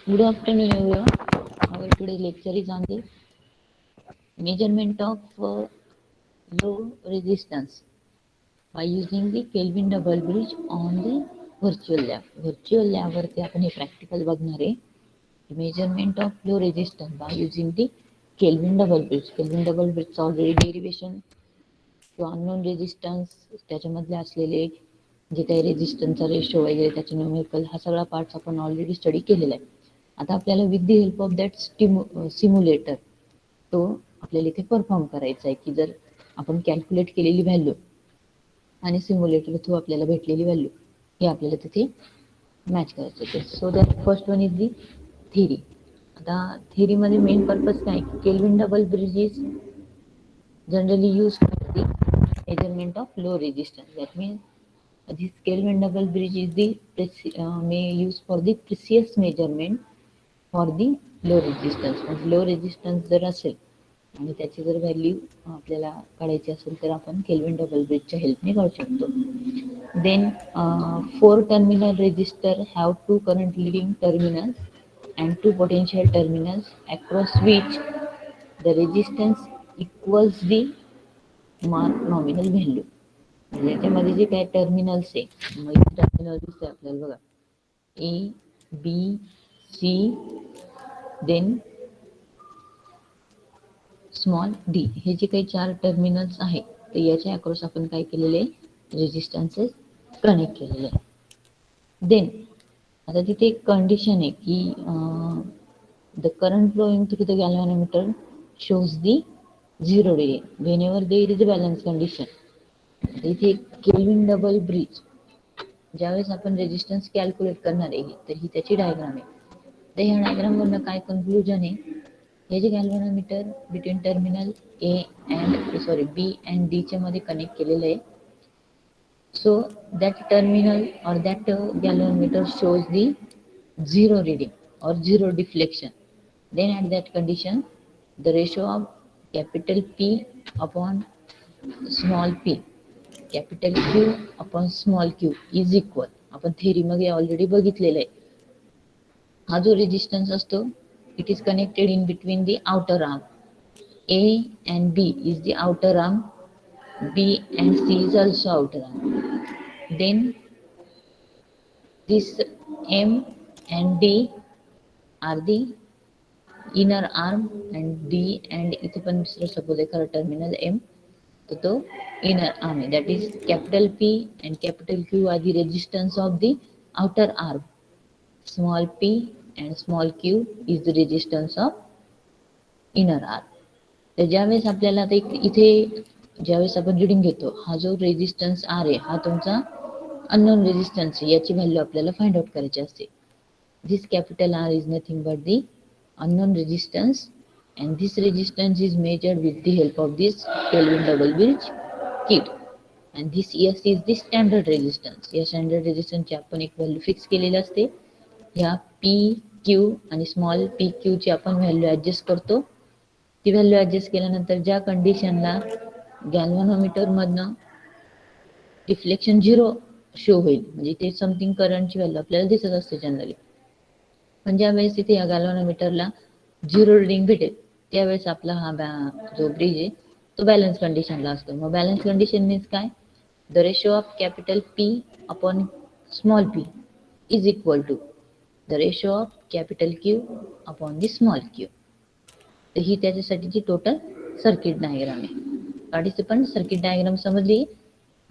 Good afternoon, everyone. Our today's lecture is on the measurement of low resistance by using the Kelvin double bridge on the virtual lab. Virtual lab वरती आपण हे practical बघणार आहे. Measurement of low resistance by using the Kelvin double bridge. Kelvin double bridge already derivation किंवा unknown resistance त्याच्यामधले असलेले जे काही रेजिस्टन्सचा रेशो वगैरे त्याचे न्यूमेरिकल हा सगळा पार्ट्स आपण ऑलरेडी स्टडी केलेला आहे. आता आपल्याला with the help of that simulator तो आपल्याला इथे परफॉर्म करायचा आहे की जर आपण कॅल्क्युलेट केलेली व्हॅल्यू आणि सिम्युलेटर थ्रू आपल्याला भेटलेली व्हॅल्यू हे आपल्याला तिथे मॅच करायचं आहे. So that first one is the theory. आता थिअरीमध्ये मेन पर्पज काय की kelvin double bridge is generally used for the measurement of low resistance. That means this Kelvin double bridge is the may use for the precise measurement for the low resistance. Low resistance जर असेल आणि त्याची जर value आपल्याला काढायची असेल तर आपण केल्विन डबल ब्रिजच्या हेल्पने काढू शकतो. Then 4 terminal resistor have 2 current leading terminals and 2 potential terminals across which the resistance equals the mark nominal value. म्हणजे याच्यामध्ये जे काय टर्मिनल्स आहे मग टर्मिनल दिसते आपल्याला बघा A B C then small D हे जे काही 4 टर्मिनल्स आहेत तर याच्या अक्रॉस आपण काय केलेले रेजिस्टन्सेस कनेक्ट केलेले आहे. देन आता तिथे एक कंडिशन आहे की the current flowing through the galvanometer shows the 0 reading whenever there is a balance condition. इथे केल्विन डबल ब्रिज ज्यावेळेस आपण रेजिस्टन्स कॅल्क्युलेट करणार आहे तर ही त्याची डायग्राम आहे. तर ह्या डायग्राम वरनं काय कन्क्लुजन आहे हे जे galvanometer between terminal A and B and D च्या मध्ये कनेक्ट केलेलं आहे. So that terminal or that galvanometer shows the 0 reading or 0 deflection. Then at that condition, the ratio of capital P upon small p, capital Q upon small q is equal. आपण theory मध्ये already बघितलेलं आहे. हा जो resistance असतो it is connected in between the outer arm. A and B is the outer arm. B and C is also outer arm. Then this M and D are the inner arm and D and इथे पण दुसरं suppose एखादा terminal M तर तो inner arm आहे. That is capital P and capital Q are the resistance of the outer arm. Small p and small q is the resistance of inner arm. तर ज्यावेळेस आपल्याला आता इथे ज्यावेळेस आपण रिडिंग घेतो हा जो रेजिस्टन्स आर आहे हा तुमचा अननोन रेजिस्टन्स आहे याची व्हॅल्यू आपल्याला फाइंड आउट करायची असते. This capital R is nothing but the unknown resistance and this resistance is measured with the help of this Kelvin double bridge kit. And this S is the standard resistance. या standard रेजिस्टन्सची आपण एक value fix केलेली असते. ह्या P Q आणि small P Q ची आपण value adjust करतो. ती व्हॅल्यू ऍडजस्ट केल्यानंतर ज्या कंडिशनला गॅल्व्हॅनोमीटर मधनं डिफ्लेक्शन 0 शो होईल म्हणजे ते समथिंग करंटची व्हॅल्यू आपल्याला दिसत असते जनरली. पण ज्या वेळेस इथे या गॅल्व्हॅनोमीटरला 0 रिडिंग भेटेल त्यावेळेस आपला हा जो ब्रिज आहे तो बॅलन्स कंडिशनला असतो. मग बॅलन्स कंडिशन मीन्स काय the ratio of capital P upon small P is equal to the ratio of capital Q upon the small Q. तर ही त्याच्यासाठीची टोटल सर्किट डायग्राम आहे. पार्टिसिपंट सर्किट डायग्राम समजली.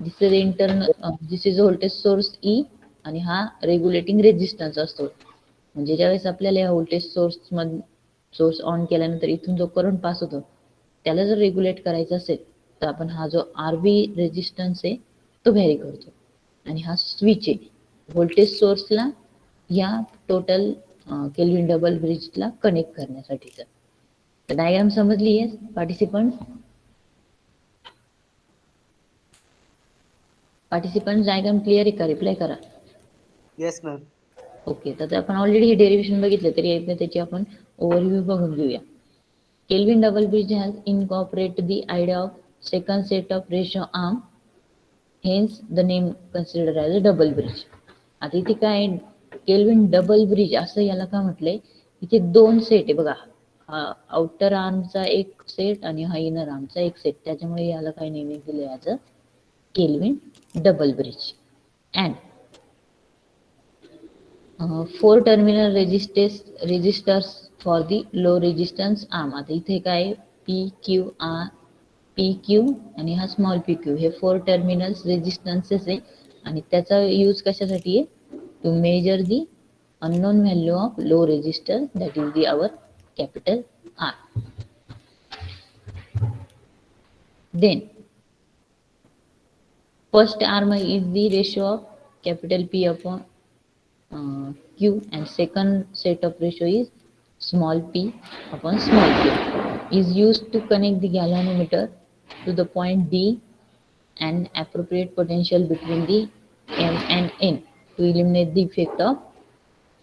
This is internal this is voltage source E आणि हा regulating resistance असतो. म्हणजे ज्यावेळेस आपल्याला या व्होल्टेज सोर्स ऑन केल्यानंतर इथून जो करंट पास होतो त्याला जर रेग्युलेट करायचा असेल तर आपण हा जो आर बी रेजिस्टन्स आहे तो व्हॅरी करतो आणि हा स्विच आहे व्होल्टेज सोर्सला या टोटल केल्विन डबल ब्रिजला कनेक्ट करण्यासाठीचा. तर डायग्राम समजली आहे पार्टिसिपंट डायग्राम क्लिअर आहे का रिप्लाय करा. Yes ma'am. ओके तर आपण ऑलरेडी हे डेरिव्हेशन बघितलं तरी एकदा त्याची आपण ओव्हरव्ह्यू बघून घेऊया. Kelvin double bridge has incorporate the idea of second set of ratio arm hence the name consider as a double bridge. आता इथे काय केल्विन डबल ब्रिज असं याला का म्हटलंय, इथे दोन सेट आहे बघा, हा आउटर आर्मचा एक सेट आणि हा इनर आर्मचा एक सेट, त्याच्यामुळे याला काय नेहमी दिलं याचं Kelvin double bridge. And 4 terminal resistors for the low resistance arm. आता इथे काय पी क्यू आणि हा स्मॉल पी क्यू हे 4 टर्मिनल्स रेजिस्टन्सेस आहे आणि त्याचा यूज कशासाठी आहे, to measure the unknown value of low resistor, that is the our capital R. Then first arm is the ratio of capital P upon Q, and second set of ratio is small p upon small q, is used to connect the galvanometer to the point D and appropriate potential between the M and N to eliminate the effect of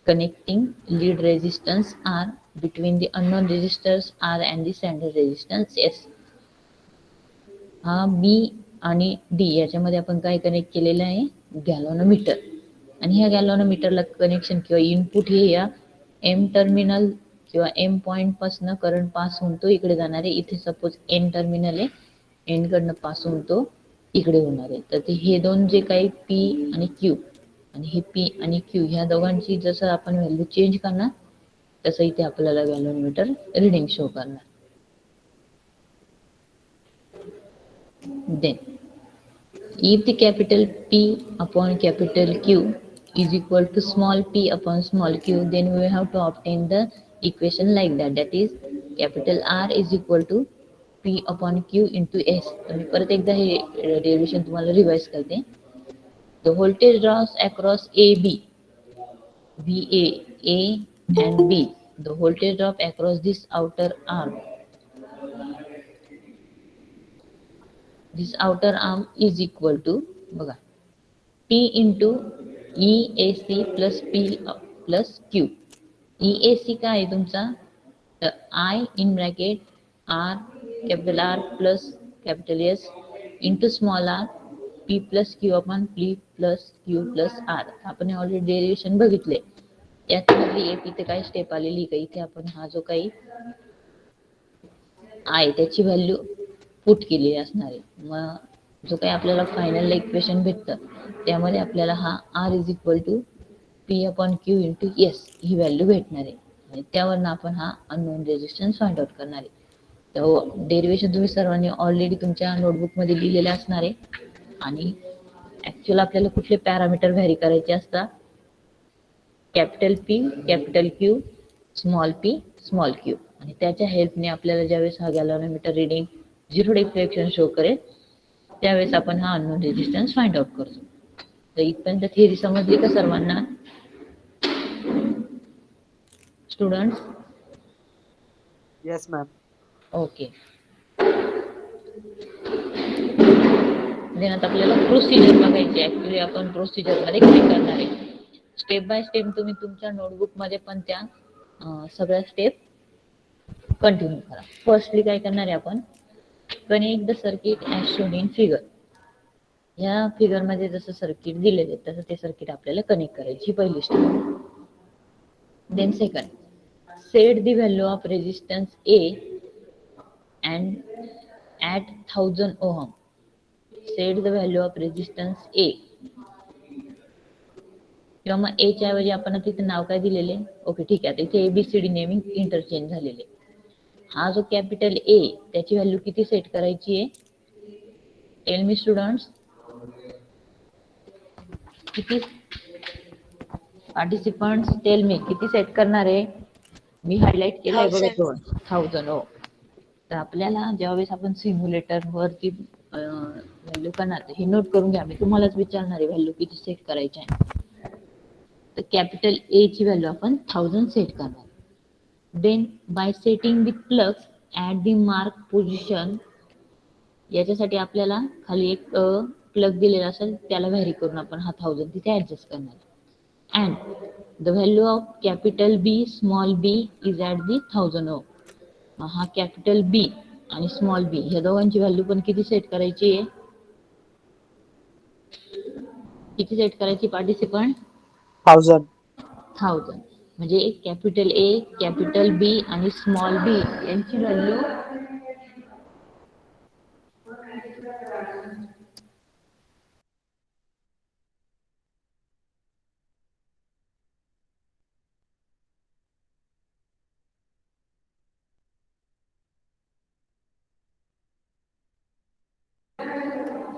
connecting lead resistance R between the unknown resistors R and the standard resistance S. हा B आणि D याच्यामध्ये आपण काय connect केलेलं आहे, galvanometer, आणि ह्या गॅल्व्हनोमीटरला connection किंवा इनपुट हे या M टर्मिनल किंवा M पॉइंट पासून करंट पास होऊन तो इकडे जाणार आहे. इथे सपोज N टर्मिनल आहे, N कडनं पास होऊन तो इकडे होणार आहे. तर हे दोन जे काही P आणि Q आणि हे P आणि Q ह्या दोघांची जसं आपण व्हॅल्यू चेंज करणार तसं इथे आपल्याला गॅल्व्हनोमीटर रिडिंग शो करणार. Then if the capital P upon capital Q is equal to small p upon small q, then we have to obtain the equation like that, that is capital R is equal to P upon Q into S. तर मी परत एकदा हे derivation तुम्हाला revise करते. The voltage draws across AB, VA, A and B. The voltage drop across this outer arm. This outer arm is equal to बघा P into EAC plus P plus Q. EAC काय आहे तुमचा, तर I in bracket R capital R plus capital S into small r P plus Q upon P plus Q plus R. आपण already derivation बघितले. त्यातली एक इथे काय स्टेप आलेली का, इथे आपण हा जो काही आहे त्याची व्हॅल्यू पुट केलेली असणार आहे. मग जो काही आपल्याला फायनल इक्वेशन भेटतं त्यामध्ये आपल्याला हा R is equal to P upon Q into S ही व्हॅल्यू भेटणार आहे आणि त्यावरनं आपण हा अननोन रेजिस्टन्स फाइंड आउट करणार आहे. तर डेरिव्हेशन तुम्ही सर्वांनी ऑलरेडी तुमच्या नोटबुकमध्ये लिहिलेले असणार आहे. आणि ऍक्च्युअल आपल्याला कुठले पॅरामीटर व्हॅरी करायचे असतात, capital P capital Q small p small q, आणि त्याच्या हेल्पने आपल्याला ज्यावेळेस हा गॅल्व्हनोमीटर रिडिंग 0 डिफ्लेक्शन शो करेल त्यावेळेस आपण हा अननोन रेजिस्टन्स फाइंड आउट करतो. तर इथपर्यंत थिअरी समजली का सर्वांना students? Yes, ma'am. Okay. Then आता आपल्याला प्रोसिजर बघायची. ऍक्च्युली आपण प्रोसिजर मध्ये काय करणार आहे, स्टेप बाय स्टेप तुम्ही तुमच्या नोटबुक मध्ये पण त्या सगळ्या स्टेप कंटिन्यू करा. फर्स्टली काय करणार आहे आपण, connect the circuit as shown in figure. या फिगर मध्ये जसं सर्किट दिलेलं आहे तसं ते सर्किट आपल्याला कनेक्ट करायची पहिली step. Then second, set the value of resistance A and at 1000 ohm. Set the value of resistance A किंवा मग A च्या ऐवजी आपण तिथे नाव काय दिलेले, ओके ठीक आहे, इथे ABCD नेमिंग इंटरचेंज झालेले. हा जो कॅपिटल A त्याची व्हॅल्यू किती सेट करायची आहे, टेल मी स्टुडंट्स, किती पार्टिसिपंट्स टेल मी किती सेट करणार आहे. मी हायलाइट केलंय बघा 1000. हो, तर आपल्याला ज्यावेळेस आपण सिम्युलेटर वरती व्हॅल्यू करणार हे नोट करून घ्या. मी तुम्हालाच विचारणार आहे व्हॅल्यू किती सेट करायची आहे. तर कॅपिटल A ची व्हॅल्यू आपण 1000 सेट करणार. Then by setting the plugs at the mark position, याच्यासाठी आपल्याला खाली एक प्लग दिलेला असेल त्याला व्हॅरी करून आपण हा 1000 तिथे ऍडजस्ट करणार. And the value of capital B small b is at the 1000 ohm. हा कॅपिटल B आणि स्मॉल b ह्या दोघांची व्हॅल्यू पण किती सेट करायची आहे, किती सेट करायची पार्टिसिपंट, 1000. 1000 म्हणजे कॅपिटल ए, कॅपिटल बी आणि स्मॉल बी यांची व्हॅल्यू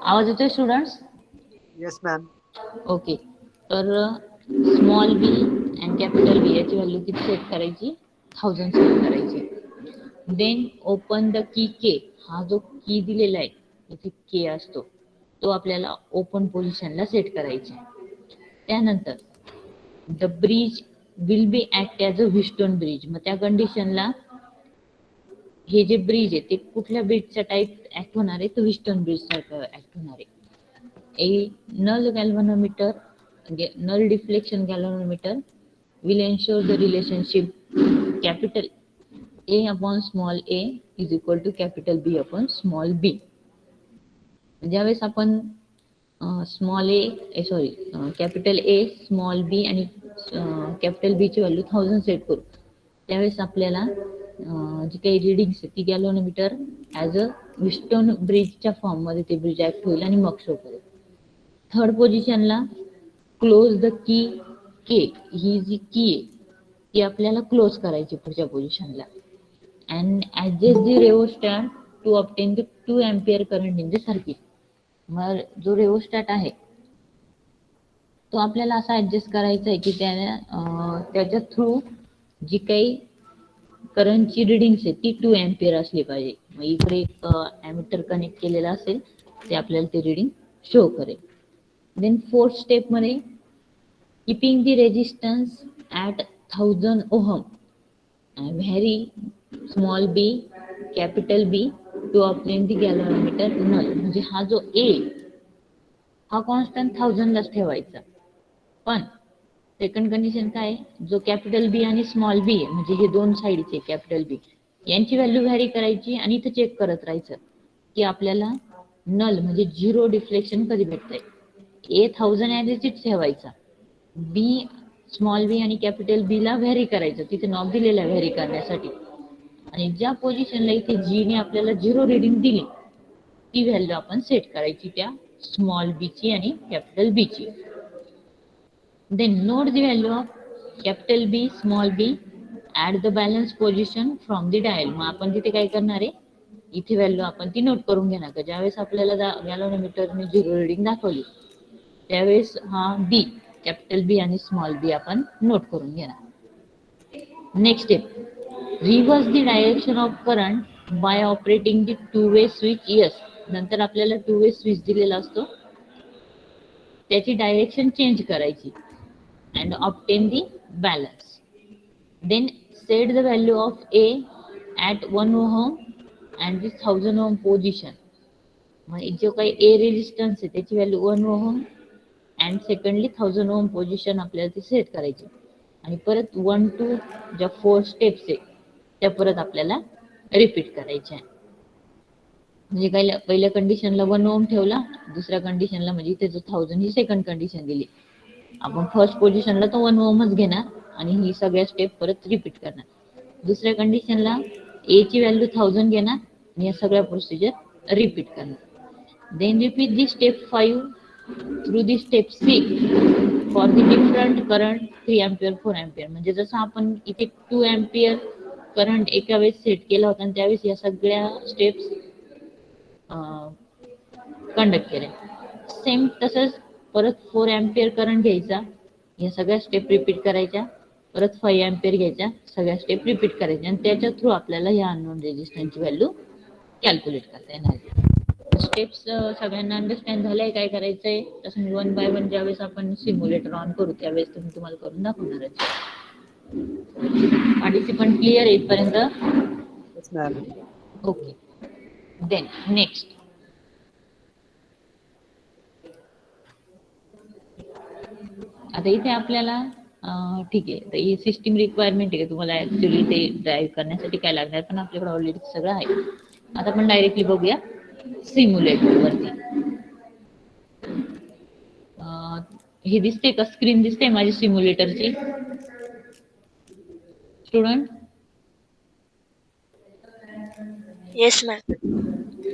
आवाज येतोय स्टुडंट्स? Yes, ma'am. ओके, तर स्मॉल बी अँड कॅपिटल बी याची व्हॅल्यू किती सेट करायची? 1000 सेट करायची. देन ओपन द की के, हा जो की दिलेला आहे इथे के असतो तो आपल्याला ओपन पोझिशनला सेट करायचा आहे. त्यानंतर the bridge will be act as a Wheatstone bridge, मग त्या कंडिशनला हे जे ब्रिज आहे ते कुठल्या ब्रिजचा टाईप ऍक्ट होणार आहे? तो व्हिस्टोन ब्रिज सारखं ऍक्ट होणार आहे. A null galvanometer, null deflection galvanometer will ensure the relationship capital A upon small a is equal to capital B upon small b. ज्यावेळेस आपण small A sorry capital A, small B आणि capital बी ची value 1000 set करू, त्यावेळेस आपल्याला जी काही readings ती galvanometer as a व्हिस्टोन ब्रिजच्या फॉर्ममध्ये ते ब्रिज ऍक्ट होईल आणि मग शो करेल. थर्ड पोझिशनला क्लोज द की के, ही जी की आहे ती आपल्याला क्लोज करायची पुढच्या पोझिशनला. And adjust the rheostat to obtain the 2 ampere current in the circuit. मग जो रेओस्टॅट आहे तो आपल्याला असा ऍडजस्ट करायचा आहे की त्याच्या थ्रू जी काही करंटची रिडिंग्स आहे ती 2 अँपिअर असली पाहिजे. मग इकडे एक ॲमीटर कनेक्ट केलेला असेल ते आपल्याला ते रिडिंग शो करेल. देन फोर्थ स्टेप मध्ये keeping the resistance at 1000 ohm vary small B, capital B to obtain the galvanometer null. म्हणजे हा जो ए हा कॉन्स्टंट 1000 लाच ठेवायचा. पण सेकंड कंडिशन काय आहे? जो कॅपिटल बी आणि स्मॉल बी आहे म्हणजे हे दोन साईडचे कॅपिटल बी यांची व्हॅल्यू व्हॅरी करायची आणि इथं चेक करत राहायचं की आपल्याला नल म्हणजे झिरो डिफ्लेक्शन कधी भेटतंय. ए 1000 ॲज इट इज ठेवायचा, बी स्मॉल बी आणि कॅपिटल बी ला व्हॅरी करायचं, तिथे नॉब दिलेला आहे व्हॅरी करण्यासाठी. आणि ज्या पोझिशनला इथे जी ने आपल्याला झिरो रिडिंग दिली ती व्हॅल्यू आपण सेट करायची त्या स्मॉल बी ची आणि कॅपिटल बी ची. Then note the value of capital B, small b at the balance position from the dial. मग आपण तिथे काय करणार आहे? इथे व्हॅल्यू आपण ती नोट करून घेणार का ज्यावेळेस आपल्याला गॅल्व्हनोमीटरने झिरो रिडिंग दाखवली त्यावेळेस हा बी, कॅपिटल बी आणि स्मॉल बी आपण नोट करून घेणार. Next step, reverse the direction of current by operating the two way switch. Yes, नंतर आपल्याला टू वे स्विच दिलेला असतो त्याची डायरेक्शन चेंज करायची and obtain the balance. Then set the value of A at 1 ohm and the 1000 ohm position. मग जो काही A resistance आहे त्याची value 1 ohm and secondly 1000 ohm position आपल्याला ती सेट करायची आणि परत 1 to ज्या 4 स्टेप्स आहे त्या परत आपल्याला रिपीट करायच्या. म्हणजे काय पहिल्या कंडिशनला 1 ohm ठेवला, दुसऱ्या कंडिशनला म्हणजे इथे जो 1000 ही सेकंड कंडिशन दिली, आपण फर्स्ट पोझिशनला तो 1 ohmच घेणार आणि ही सगळ्या स्टेप परत रिपीट करणार. दुसऱ्या कंडिशनला ए ची व्हॅल्यू 1000 घेणार आणि या सगळ्या प्रोसिजर रिपीट करणार. Then repeat the step 5 through the step 6 for the different current 3 ampere 4 ampere. म्हणजे जसं आपण इथे 2 अँपिअर करंट एका वेळेस सेट केला होता आणि त्यावेळेस या सगळ्या स्टेप्स कंडक्ट केल्या, सेम तसंच परत 4 अँपिअर करंट घ्यायचा, या सगळ्या स्टेप रिपीट करायच्या, परत 5 अँपिअर घ्यायच्या, सगळ्या स्टेप रिपीट करायच्या आणि त्याच्या थ्रू आपल्याला या अननोन रेजिस्टन्सची व्हॅल्यू कॅल्क्युलेट करता येणार. स्टेप्स सगळ्यांना अंडरस्टँड झालंय काय करायचंय? तसं मी 1 बाय 1 ज्यावेळेस आपण सिम्युलेटर ऑन करू त्यावेळेस तुम्हाला करून दाखवणारच. पार्टिसिपंट क्लिअर आहे इथपर्यंत? Yes, ma'am. Okay. Then next आता इथे आपल्याला ठीक आहे, तर ही सिस्टीम रिक्वायरमेंट आहे तुम्हाला ऍक्च्युली ते ड्राईव्ह करण्यासाठी काय लागणार, पण आपल्याकडे ऑलरेडी सगळं आहे. आता आपण डायरेक्टली बघूया सिम्युलेटर वरती. ही दिसते का स्क्रीन? दिसते माझी सिम्युलेटरची? Student yes ma'am.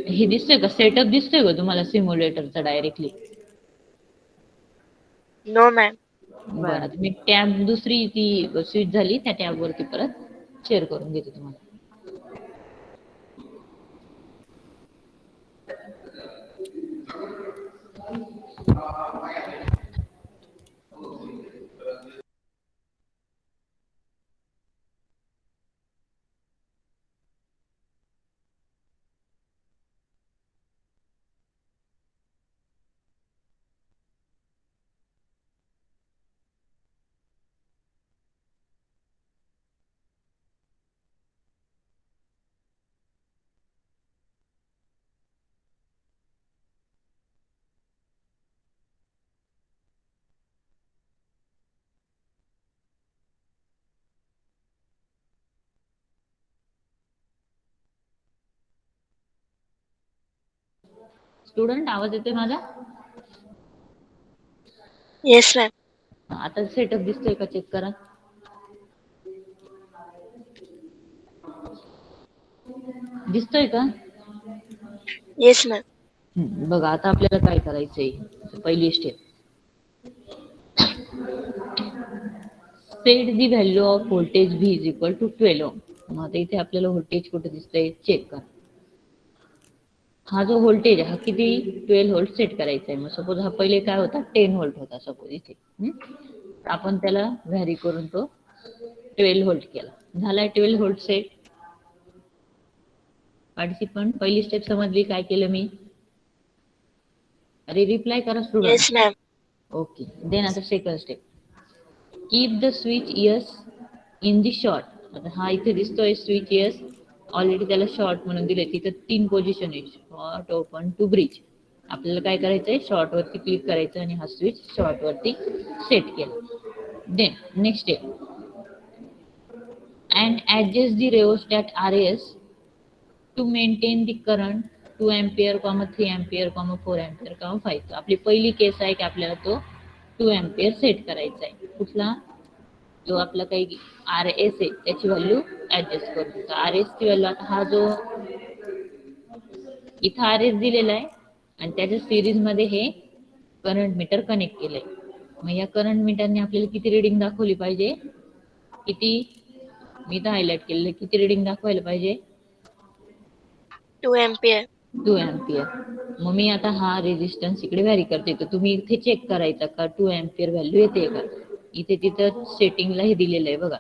हे दिसतोय का, सेटअप दिसतोय का तुम्हाला सिम्युलेटरचा डायरेक्टली? No ma'am. बरं, आता मी टॅब दुसरी ती स्विच झाली त्या टॅब वरती परत शेअर करून देते तुम्हाला. स्टुडंट आवाज येतोय माझा? Yes ma'am. आता सेटअप दिसतोय का चेक करा. दिसतोय का? Yes ma'am. बघा आता आपल्याला काय करायचंय. पहिली step, set the value of voltage V is equal to 12 ohm. मग आता इथे आपल्याला व्होल्टेज कुठे दिसतंय चेक करा. हा जो व्होल्टेज हा किती 12 व्होल्ट सेट करायचा आहे. मग सपोज हा पहिले काय होता 10 व्होल्ट होता सपोज इथे. आपण त्याला व्हॅरी करून तो 12 व्होल्ट केला. झालाय 12 व्होल्ट सेट. पार्टिसिपंट पहिली स्टेप समजली काय केलं मी? अरे रिप्लाय करा student. Yes ma'am. Okay, then आता second step, keep the switch S in the short. आता हा इथे दिसतोय स्विच यस, ऑलरेडी त्याला शॉर्ट म्हणून दिले. तिथं 3 पोझिशन आहे, शॉर्ट, ओपन टू ब्रिज. आपल्याला काय करायचंय, शॉर्ट वरती क्लिक करायचं आणि हा स्विच शॉर्ट वरती सेट केला. Then next step, and adjust the rheostat RS to maintain the current 2 ampere, 3 ampere, 4 ampere, 5. आपली पहिली केस आहे की आपल्याला तो 2 एम्पियर सेट करायचा आहे. कुठला? जो आपला काही RS आहे त्याची व्हॅल्यू ऍडजस्ट करू. तर RS ची व्हॅल्यू, आता हा जो इथं RS दिलेला आहे आणि त्याच्या सिरीज मध्ये हे करंट मीटर कनेक्ट केलंय. मग या करंट मीटरने आपल्याला किती रिडिंग दाखवली पाहिजे? किती? मी इथं हायलाइट केलेलं, किती रिडिंग दाखवायला पाहिजे? 2 एम्पियर. 2 एम्पियर. मग मी आता हा रेजिस्टन्स इकडे व्हॅरी करते. तर तुम्ही इथे चेक करायचा का 2 एम्पियर व्हॅल्यू येते का. इथे तिथं सेटिंगला हे दिलेलं आहे बघा.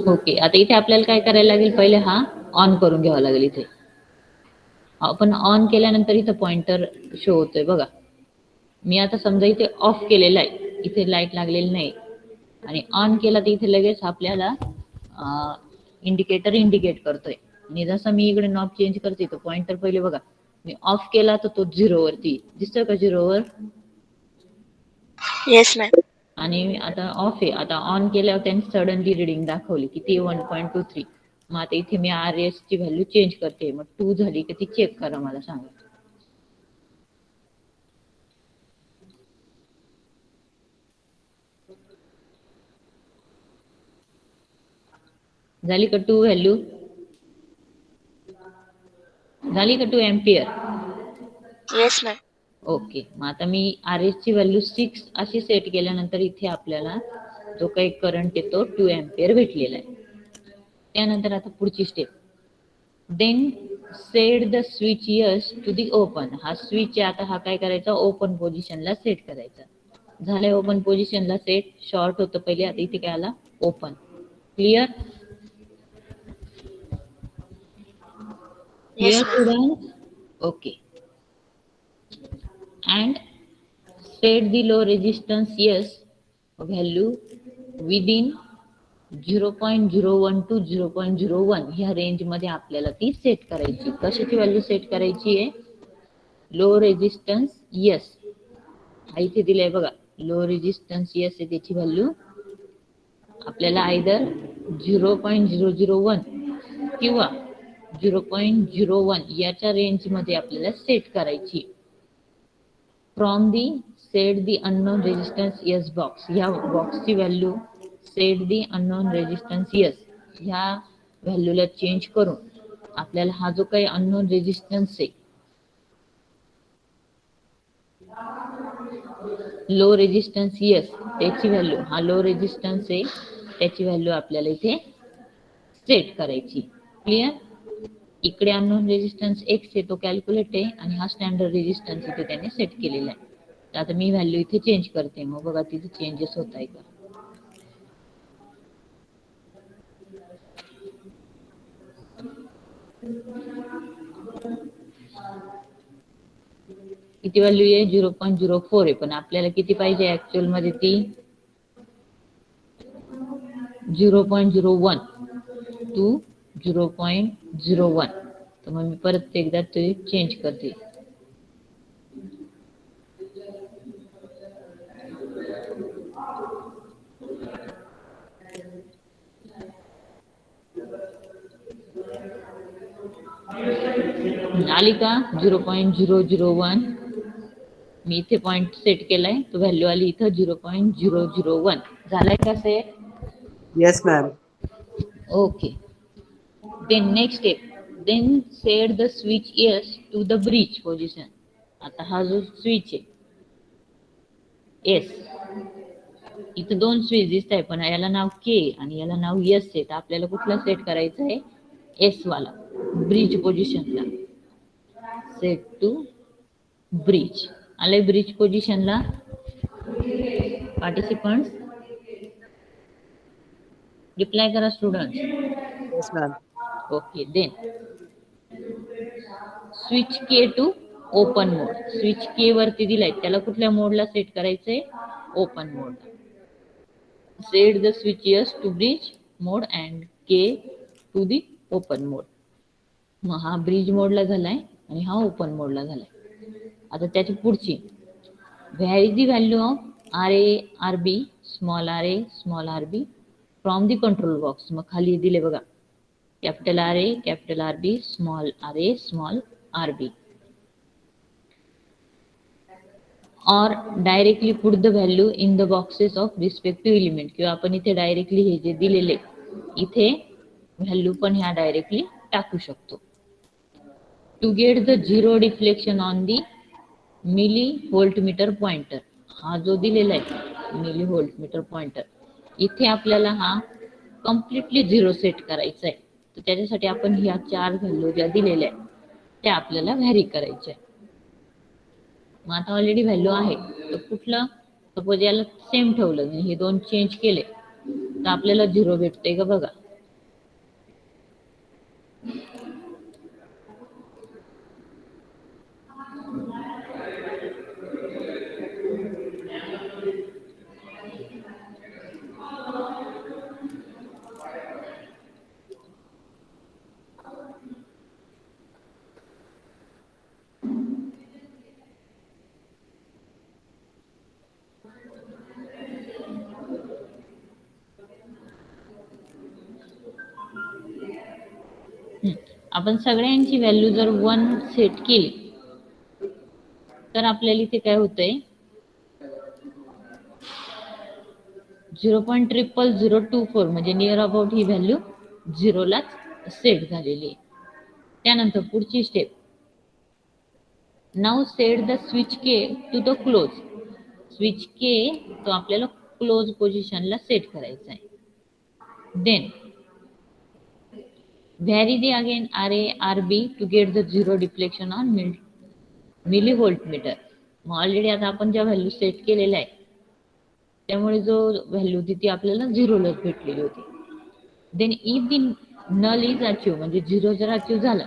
ओके, आता इथे आपल्याला काय करायला लागेल, पहिले हा ऑन करून घ्यावा लागेल. इथे आपण ऑन केल्यानंतर इथं पॉइंटर शो होतोय बघा. मी आता समजा इथे ऑफ केलेला आहे, इथे लाईट लागलेली नाही आणि ऑन केला तर इथे लगेच आपल्याला इंडिकेटर इंडिकेट करतोय. आणि जसं मी इकडे नॉब चेंज करते तो पॉइंटर पहिले बघा, मी ऑफ केला तर तो 0 वरती दिसतोय का, 0 वर. Yes ma'am. आणि आता ऑफ आहे. आता ऑन केल्यावर त्यांनी सडनली रिडिंग दाखवली किती 1.23. मग आता इथे मी RS ची व्हॅल्यू चेंज करते. मग 2 झाली की ती चेक करा, मला सांगा. झाली का 2 व्हॅल्यू? झाली का 2 एम्पियर? Yes ma'am. ओके, मग आता मी RS ची व्हॅल्यू 6 अशी सेट केल्यानंतर इथे आपल्याला जो काही करंट येतो 2 एम्पियर भेटलेला आहे. त्यानंतर आता पुढची step, then set the switch yes to the open. हा स्विच आता हा काय करायचा, ओपन पोझिशनला सेट करायचा. झालंय ओपन पोझिशनला सेट. शॉर्ट होतं पहिले, आता इथे काय आला open. Clear? Yes, Clear, ma'am. students? Okay. And set the low resistance yes value within 0.01 to 0.01 ह्या रेंज मध्ये आपल्याला ती सेट करायची. कशाची व्हॅल्यू सेट करायची आहे? Low resistance yes. इथे दिलंय बघा, लो रेजिस्टन्स यस आहे, त्याची व्हॅल्यू आपल्याला आयदर 0.001 किंवा 0.01 याच्या रेंज मध्ये आपल्याला सेट करायची. From the set the unknown resistance yes box, ह्या बॉक्सची व्हॅल्यू सेट दी अननोन रेजिस्टन्स यस ह्या व्हॅल्यूला चेंज करून आपल्याला हा जो काही अननोन रेजिस्टन्स आहे, लो रेजिस्टन्स यस त्याची व्हॅल्यू, हा लो रेजिस्टन्स आहे त्याची व्हॅल्यू आपल्याला इथे सेट करायची. क्लिअर? इकडे अननोन रेजिस्टन्स एक्स आहे तो कॅल्क्युलेट आहे आणि हा स्टँडर्ड रेजिस्टन्स इथे त्याने सेट केलेला आहे. तर आता मी व्हॅल्यू इथे चेंज करते, मग बघा तिथे चेंजेस होत आहे का. किती व्हॅल्यू आहे? 0.04 आहे, पण आपल्याला किती पाहिजे ऍक्च्युअल मध्ये ती 0.01 टू 0.01. तर मग मी परत एकदा ते चेंज करते. आली का 0.001? मी इथे पॉइंट सेट केलाय, तो व्हॅल्यू आली इथं 0.001. झालाय का set? Yes, ma'am. Okay. Then next step. Then set the switch yes to the bridge position. आता हा जो स्विच आहे एस, इथं दोन स्विच दिसत आहे, पण याला नाव के आणि याला नाव एस आहे. तर आपल्याला कुठला सेट करायचा आहे? एस वाला, ब्रिज पोझिशनला. Set to bridge. आले ब्रिज पोझिशनला पार्टिसिपंट्स? रिप्लाय करा students. Yes, ma'am. Okay. Then switch K to open mode. Switch K वरती दिलाय, त्याला कुठल्या मोडला सेट करायचंय? Open mode. Set the switch yes to bridge mode and K to the open mode. मग हा ब्रिज मोडला झालाय आणि हा ओपन मोडला झालाय. आता त्याची पुढची vary the value of R A R B small R A small R B from the control box. मग खाली दिले बघा, capital R A capital R B small R A small R B. और directly put the value in the boxes of respective element. किंवा आपण इथे directly हे जे दिलेले इथे व्हॅल्यू पण ह्या डायरेक्टली टाकू शकतो. To get the zero deflection on the millivoltmeter pointer. हा जो दिलेला आहे मिली व्होल्टमीटर पॉइंटर, इथे आपल्याला हा कम्प्लिटली झिरो सेट करायचा आहे. तर त्याच्यासाठी आपण ह्या चार व्हॅल्यू ज्या दिलेल्या आहेत त्या आपल्याला व्हॅरी करायच्या. मग आता ऑलरेडी व्हॅल्यू आहे, तर कुठलं सपोज याला सेम ठेवलं आणि हे दोन चेंज केले तर आपल्याला झिरो भेटते का बघा. आपण सगळ्यांची व्हॅल्यू जर 1 सेट केली तर आपल्याला इथे काय होतंय 0.00024 म्हणजे नियर अबाउट ही व्हॅल्यू झिरोलाच सेट झालेली आहे. त्यानंतर पुढची step, now set the switch K to the close. Switch K तो आपल्याला क्लोज पोझिशनला सेट करायचा आहे. Then vary the again R A R B to get the zero deflection on milli voltmeter. मग ऑलरेडी आता आपण ज्या व्हॅल्यू सेट केलेल्या आहे त्यामुळे जो व्हॅल्यू होती ती आपल्याला झिरोलाच भेटलेली होती. Then if the null is achieve म्हणजे झिरो जर अचीव झाला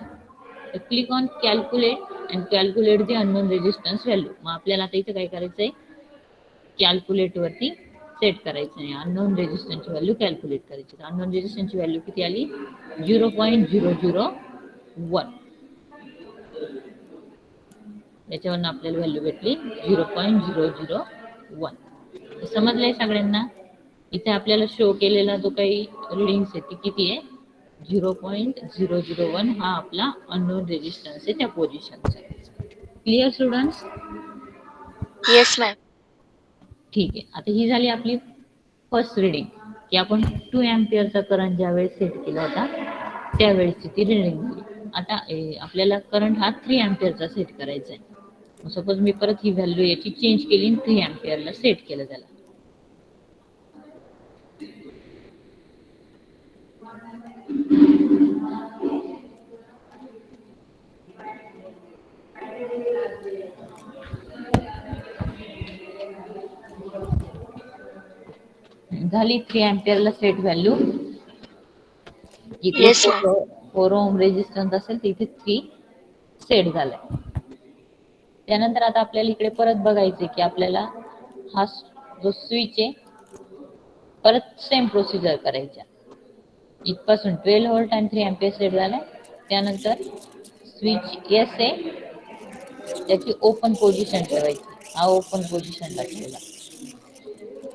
तर click on calculate and calculate the unknown resistance value. मग आपल्याला आता इथे काय करायचं आहे, कॅल्क्युलेट वरती सेट करायचं आहे. अननोन रेजिस्टन्सची व्हॅल्यू कॅल्क्युलेट करायची. अननोन रेजिस्टन्सची व्हॅल्यू किती आली, 0.001. याच्यावरनं आपल्याला व्हॅल्यू भेटली 0.001. समजलंय सगळ्यांना. इथे आपल्याला शो केलेला जो काही रिडिंग्स आहे ती किती आहे, 0.001 हा आपला अननोन रेजिस्टन्स आहे त्या पोझिशनचा. Clear students? Yes, ma'am. ठीक आहे. आता ही झाली आपली फर्स्ट रिडिंग की आपण 2 एम्पियरचा करंट ज्यावेळेस सेट केला होता त्यावेळेसची ती रिडिंग झाली. आता आपल्याला करंट हा 3 एम्पियरचा सेट करायचा आहे. सपोज मी परत ही व्हॅल्यू याची चेंज केली आणि 3 एम्पियरला सेट केलं त्याला. झाली 3 एम्पियरला सेट व्हॅल्यू. इकडे Yes, ma'am. 4 ओम रेजिस्टन्स असेल तर इथे 3 सेट झालाय. त्यानंतर आता आपल्याला इकडे परत बघायचे की आपल्याला हा जो स्विच आहे परत सेम प्रोसिजर करायच्या. इथपासून 12 व्होल्ट आणि 3 एम्पियर सेट झालाय. त्यानंतर स्विच एस आहे त्याची ओपन पोझिशन ठेवायची. हा ओपन पोझिशनला ठेवला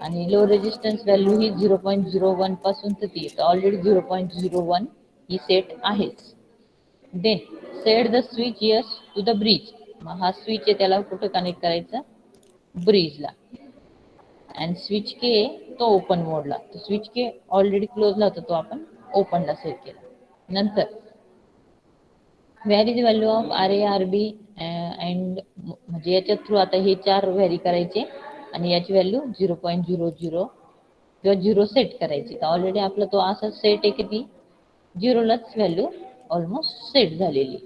आणि लो रेजिस्टन्स व्हॅल्यू ही 0.01 पासून तर ती ऑलरेडी 0.01 ही सेट आहेच. Then set the switch yes to the bridge. मग हा स्विच आहे त्याला कुठे कनेक्ट करायचं, ब्रिजला. अँड स्विच के तो ओपन मोडला. तो स्विच के ऑलरेडी क्लोजला होता तो आपण ओपनला सेट केला. नंतर vary the value of R A R B and म्हणजे याच्या थ्रू आता हे 4 व्हॅरी करायचे आणि याची व्हॅल्यू 0.00 किंवा 0 सेट करायची. तर ऑलरेडी आपला तो असा सेट आहे की ती 0लाच व्हॅल्यू ऑलमोस्ट सेट झालेली.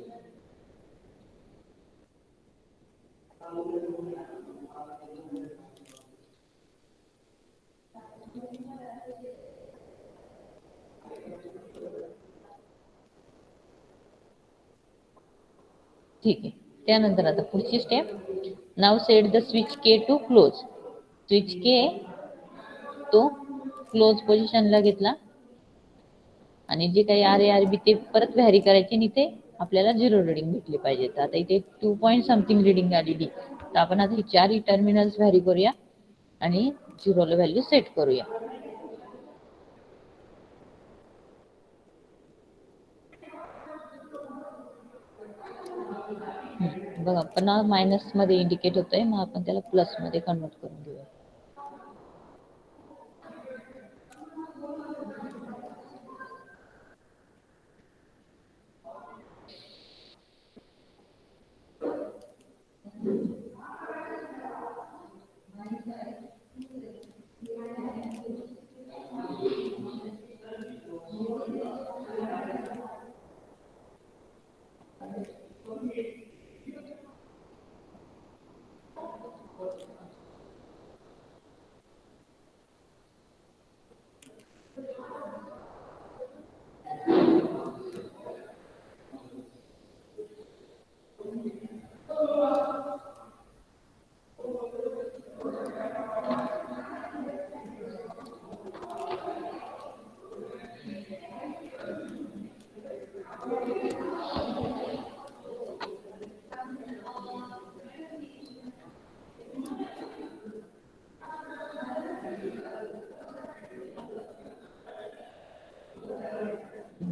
ठीक आहे. त्यानंतर आता पुढची step, now set the switch K to close. Switch K तो क्लोज पोझिशनला घेतला आणि जे काही आर ए आर बी ते परत व्हॅरी करायचे आणि इथे आपल्याला 0 रिडिंग भेटली पाहिजे. तर आता इथे 2 पॉईंट समथिंग रिडिंग आलेली. तर आपण आता ही 4 टर्मिनल्स व्हॅरी करूया आणि 0ला व्हॅल्यू सेट करूया. बघा पण मायनस मध्ये इंडिकेट होतंय, मग आपण त्याला प्लस मध्ये कन्वर्ट करून घेऊया.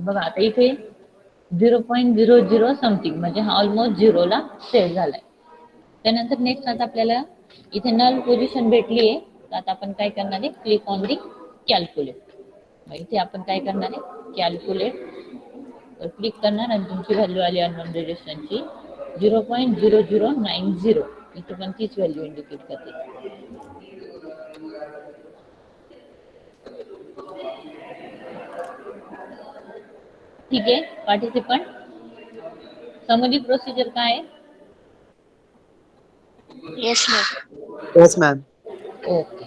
बघा आता इथे 0.00 समथिंग म्हणजे हा ऑलमोस्ट 0ला सेट झालाय. त्यानंतर नेक्स्ट आता आपल्याला इथे नल पोझिशन भेटली आहे. तर आता आपण काय करणार आहे, क्लिक ऑन दी कॅल्क्युलेट. मग इथे आपण काय करणार आहे, कॅल्क्युलेट क्लिक करणार आणि तुमची व्हॅल्यू आली अननोन रेजिस्टन्सची 0.0090. इथे पण तीच व्हॅल्यू इंडिकेट करते. ठीक आहे. पार्टिसिपंट समोरची प्रोसिजर काय आहे? Yes, ma'am. Yes, ma'am. Okay.